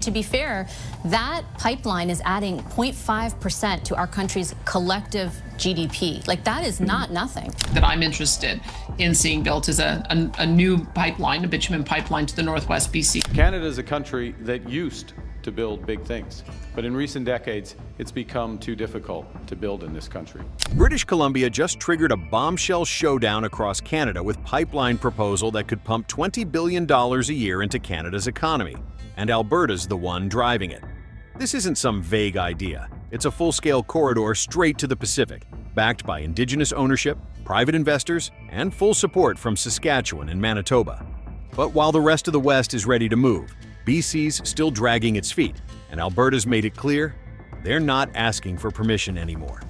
to be fair, that pipeline is adding 0.5% to our country's collective GDP. Like, that is not nothing. That I'm interested in seeing built is a new pipeline, a bitumen pipeline to the Northwest BC. Canada is a country that used to build big things, but in recent decades, it's become too difficult to build in this country. British Columbia just triggered a bombshell showdown across Canada with pipeline proposal that could pump $20 billion a year into Canada's economy, and Alberta's the one driving it. This isn't some vague idea. It's a full-scale corridor straight to the Pacific, backed by Indigenous ownership, private investors, and full support from Saskatchewan and Manitoba. But while the rest of the West is ready to move, BC's still dragging its feet, and Alberta's made it clear they're not asking for permission anymore.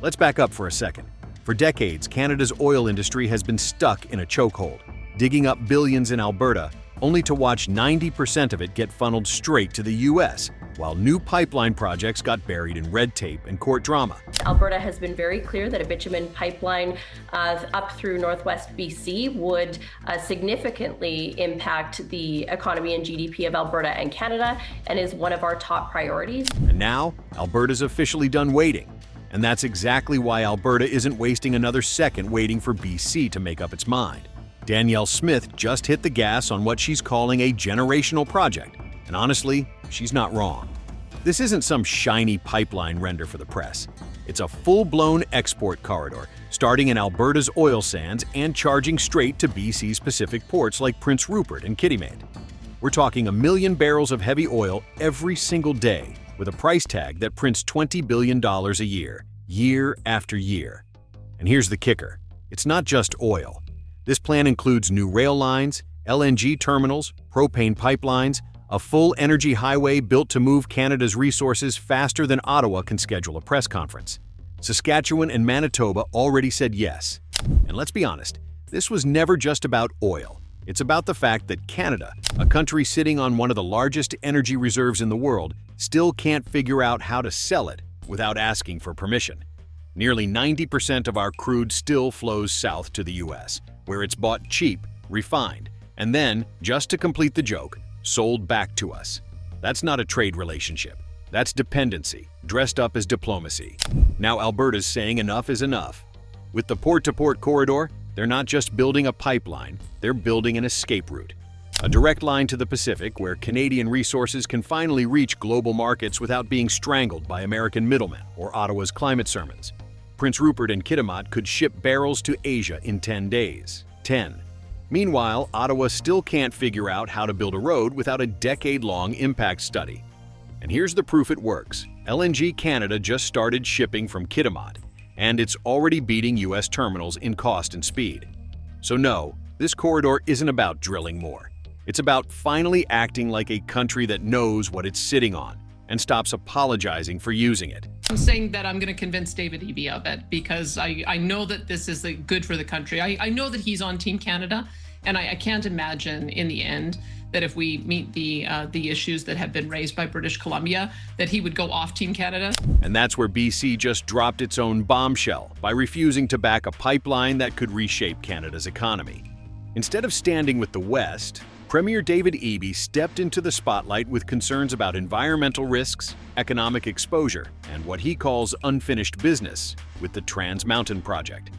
Let's back up for a second. For decades, Canada's oil industry has been stuck in a chokehold, digging up billions in Alberta, only to watch 90% of it get funneled straight to the US, while new pipeline projects got buried in red tape and court drama. Alberta has been very clear that a bitumen pipeline up through Northwest BC would significantly impact the economy and GDP of Alberta and Canada, and is one of our top priorities. And now, Alberta's officially done waiting. And that's exactly why Alberta isn't wasting another second waiting for BC to make up its mind. Danielle Smith just hit the gas on what she's calling a generational project, and honestly, she's not wrong. This isn't some shiny pipeline render for the press. It's a full-blown export corridor, starting in Alberta's oil sands and charging straight to BC's Pacific ports like Prince Rupert and Kitimat. We're talking 1 million barrels of heavy oil every single day, with a price tag that prints $20 billion a year, year after year. And here's the kicker. It's not just oil. This plan includes new rail lines, LNG terminals, propane pipelines, a full energy highway built to move Canada's resources faster than Ottawa can schedule a press conference. Saskatchewan and Manitoba already said yes. And let's be honest, this was never just about oil. It's about the fact that Canada, a country sitting on one of the largest energy reserves in the world, still can't figure out how to sell it without asking for permission. Nearly 90% of our crude still flows south to the US, where it's bought cheap, refined, and then, just to complete the joke, sold back to us. That's not a trade relationship. That's dependency, dressed up as diplomacy. Now Alberta's saying enough is enough. With the port-to-port corridor, they're not just building a pipeline, they're building an escape route. A direct line to the Pacific where Canadian resources can finally reach global markets without being strangled by American middlemen or Ottawa's climate sermons. Prince Rupert and Kitimat could ship barrels to Asia in 10 days. 10. Meanwhile, Ottawa still can't figure out how to build a road without a decade-long impact study. And here's the proof it works. LNG Canada just started shipping from Kitimat, and it's already beating US terminals in cost and speed. So no, this corridor isn't about drilling more. It's about finally acting like a country that knows what it's sitting on and stops apologizing for using it. I'm saying that I'm going to convince David Eby of it because I know that this is good for the country. I know that he's on Team Canada, and I can't imagine in the end that if we meet the issues that have been raised by British Columbia, that he would go off Team Canada. And that's where BC just dropped its own bombshell by refusing to back a pipeline that could reshape Canada's economy. Instead of standing with the West, Premier David Eby stepped into the spotlight with concerns about environmental risks, economic exposure, and what he calls unfinished business with the Trans Mountain project.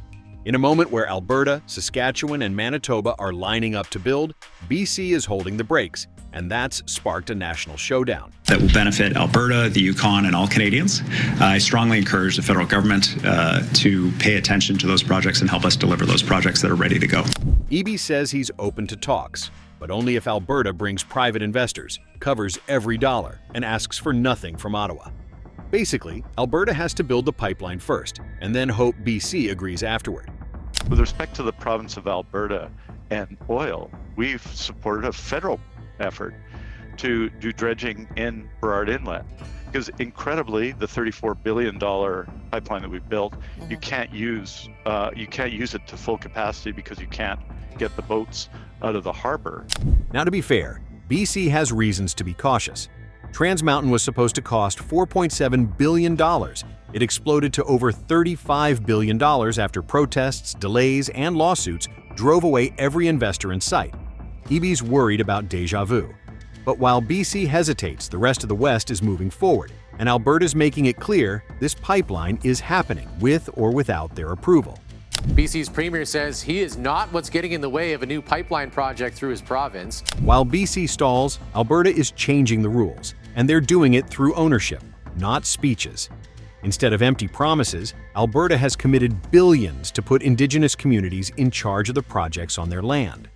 In a moment where Alberta, Saskatchewan, and Manitoba are lining up to build, BC is holding the brakes, and that's sparked a national showdown. That will benefit Alberta, the Yukon, and all Canadians. I strongly encourage the federal government to pay attention to those projects and help us deliver those projects that are ready to go. Eby says he's open to talks, but only if Alberta brings private investors, covers every dollar, and asks for nothing from Ottawa. Basically, Alberta has to build the pipeline first, and then hope BC agrees afterward. With respect to the province of Alberta and oil, we've supported a federal effort to do dredging in Burrard Inlet. Because incredibly, the $34 billion pipeline that we built, you can't use it to full capacity because you can't get the boats out of the harbor. Now, to be fair, BC has reasons to be cautious. Trans Mountain was supposed to cost $4.7 billion. It exploded to over $35 billion after protests, delays, and lawsuits drove away every investor in sight. Eby's worried about deja vu. But while BC hesitates, the rest of the West is moving forward, and Alberta's making it clear this pipeline is happening with or without their approval. BC's premier says he is not what's getting in the way of a new pipeline project through his province. While BC stalls, Alberta is changing the rules, and they're doing it through ownership, not speeches. Instead of empty promises, Alberta has committed billions to put Indigenous communities in charge of the projects on their land.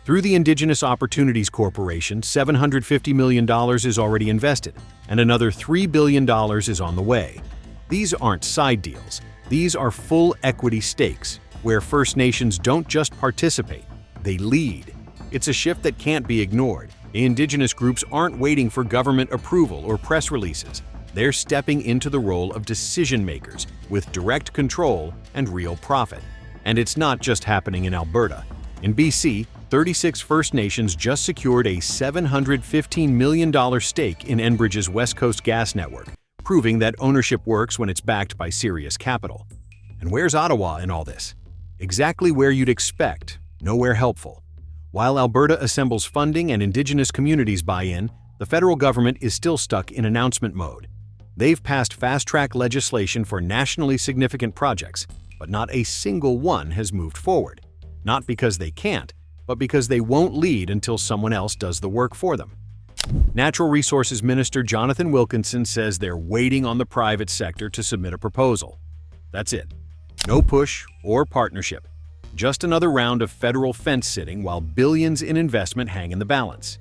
Through the Indigenous Opportunities Corporation, $750 million is already invested, and another $3 billion is on the way. These aren't side deals. These are full equity stakes, where First Nations don't just participate, they lead. It's a shift that can't be ignored. The Indigenous groups aren't waiting for government approval or press releases. They're stepping into the role of decision makers with direct control and real profit. And it's not just happening in Alberta. In BC, 36 First Nations just secured a $715 million stake in Enbridge's West Coast gas network, proving that ownership works when it's backed by serious capital. And where's Ottawa in all this? Exactly where you'd expect, nowhere helpful. While Alberta assembles funding and Indigenous communities buy in, the federal government is still stuck in announcement mode. They've passed fast-track legislation for nationally significant projects, but not a single one has moved forward. Not because they can't, but because they won't lead until someone else does the work for them. Natural Resources Minister Jonathan Wilkinson says they're waiting on the private sector to submit a proposal. That's it. No push or partnership. Just another round of federal fence-sitting while billions in investment hang in the balance.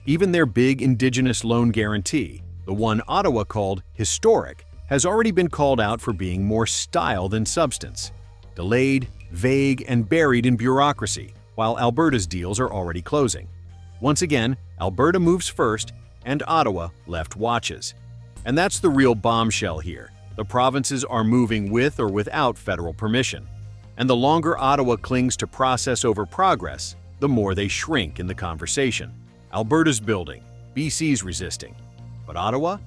Even their big Indigenous loan guarantee, the one Ottawa called historic, has already been called out for being more style than substance. Delayed, vague, and buried in bureaucracy, while Alberta's deals are already closing. Once again, Alberta moves first, and Ottawa left watches. And that's the real bombshell here. The provinces are moving with or without federal permission. And the longer Ottawa clings to process over progress, the more they shrink in the conversation. Alberta's building, BC's resisting. But Ottawa?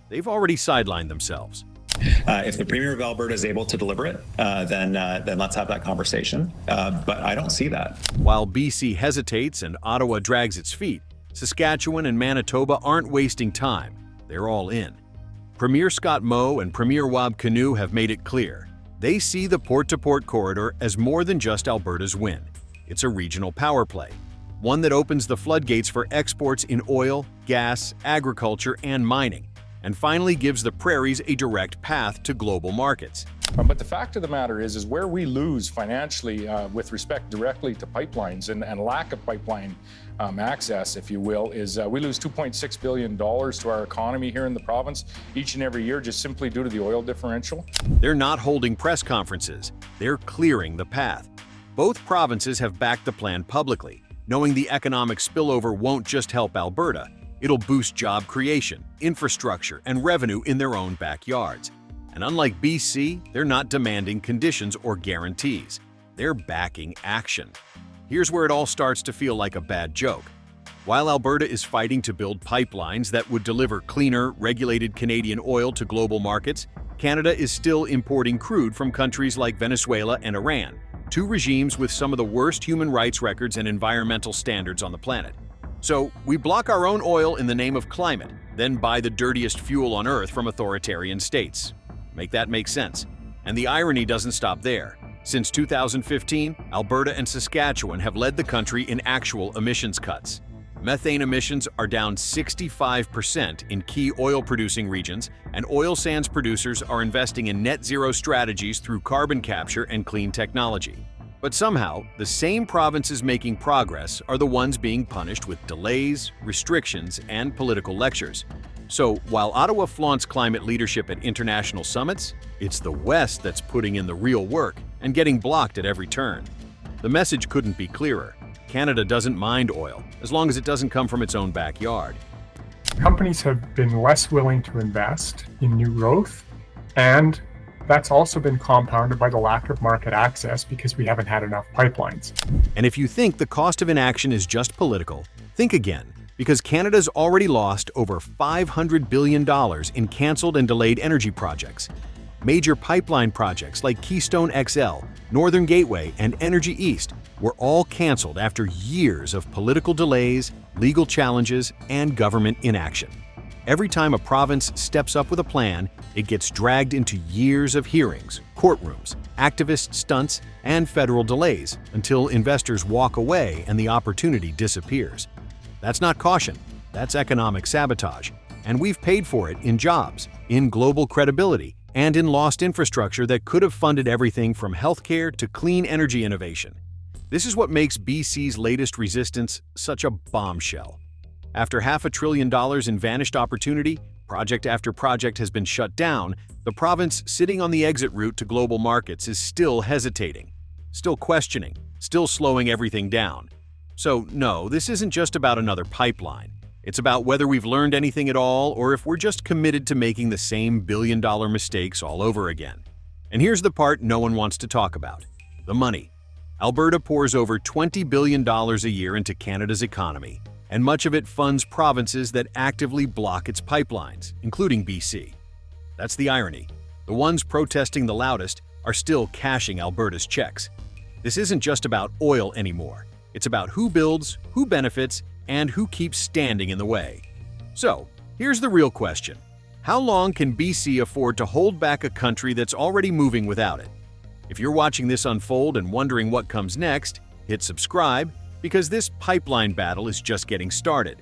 They've already sidelined themselves. If the Premier of Alberta is able to deliver it, then let's have that conversation. But I don't see that. While BC hesitates and Ottawa drags its feet, Saskatchewan and Manitoba aren't wasting time. They're all in. Premier Scott Moe and Premier Wab Kinew have made it clear. They see the port-to-port corridor as more than just Alberta's win. It's a regional power play, one that opens the floodgates for exports in oil, gas, agriculture, and mining, and finally gives the prairies a direct path to global markets. But the fact of the matter is where we lose financially with respect directly to pipelines and lack of pipeline access, if you will, is we lose $2.6 billion to our economy here in the province each and every year just simply due to the oil differential. They're not holding press conferences. They're clearing the path. Both provinces have backed the plan publicly, knowing the economic spillover won't just help Alberta. It'll boost job creation, infrastructure, and revenue in their own backyards. And unlike BC, they're not demanding conditions or guarantees. They're backing action. Here's where it all starts to feel like a bad joke. While Alberta is fighting to build pipelines that would deliver cleaner, regulated Canadian oil to global markets, Canada is still importing crude from countries like Venezuela and Iran, two regimes with some of the worst human rights records and environmental standards on the planet. So we block our own oil in the name of climate, then buy the dirtiest fuel on Earth from authoritarian states. Make that make sense. And the irony doesn't stop there. Since 2015, Alberta and Saskatchewan have led the country in actual emissions cuts. Methane emissions are down 65% in key oil-producing regions, and oil sands producers are investing in net zero strategies through carbon capture and clean technology. But somehow, the same provinces making progress are the ones being punished with delays, restrictions, and political lectures. So while Ottawa flaunts climate leadership at international summits, it's the West that's putting in the real work and getting blocked at every turn. The message couldn't be clearer. Canada doesn't mind oil, as long as it doesn't come from its own backyard. Companies have been less willing to invest in new growth, and that's also been compounded by the lack of market access because we haven't had enough pipelines. And if you think the cost of inaction is just political, think again, because Canada's already lost over $500 billion in canceled and delayed energy projects. Major pipeline projects like Keystone XL, Northern Gateway, and Energy East were all canceled after years of political delays, legal challenges, and government inaction. Every time a province steps up with a plan, it gets dragged into years of hearings, courtrooms, activist stunts, and federal delays until investors walk away and the opportunity disappears. That's not caution, that's economic sabotage, and we've paid for it in jobs, in global credibility, and in lost infrastructure that could have funded everything from healthcare to clean energy innovation. This is what makes BC's latest resistance such a bombshell. After $500 billion in vanished opportunity, project after project has been shut down, the province sitting on the exit route to global markets is still hesitating, still questioning, still slowing everything down. So no, this isn't just about another pipeline. It's about whether we've learned anything at all or if we're just committed to making the same billion-dollar mistakes all over again. And here's the part no one wants to talk about: the money. Alberta pours over $20 billion a year into Canada's economy, and much of it funds provinces that actively block its pipelines, including BC. That's the irony. The ones protesting the loudest are still cashing Alberta's checks. This isn't just about oil anymore. It's about who builds, who benefits, and who keeps standing in the way. So, here's the real question. How long can BC afford to hold back a country that's already moving without it? If you're watching this unfold and wondering what comes next, hit subscribe, because this pipeline battle is just getting started.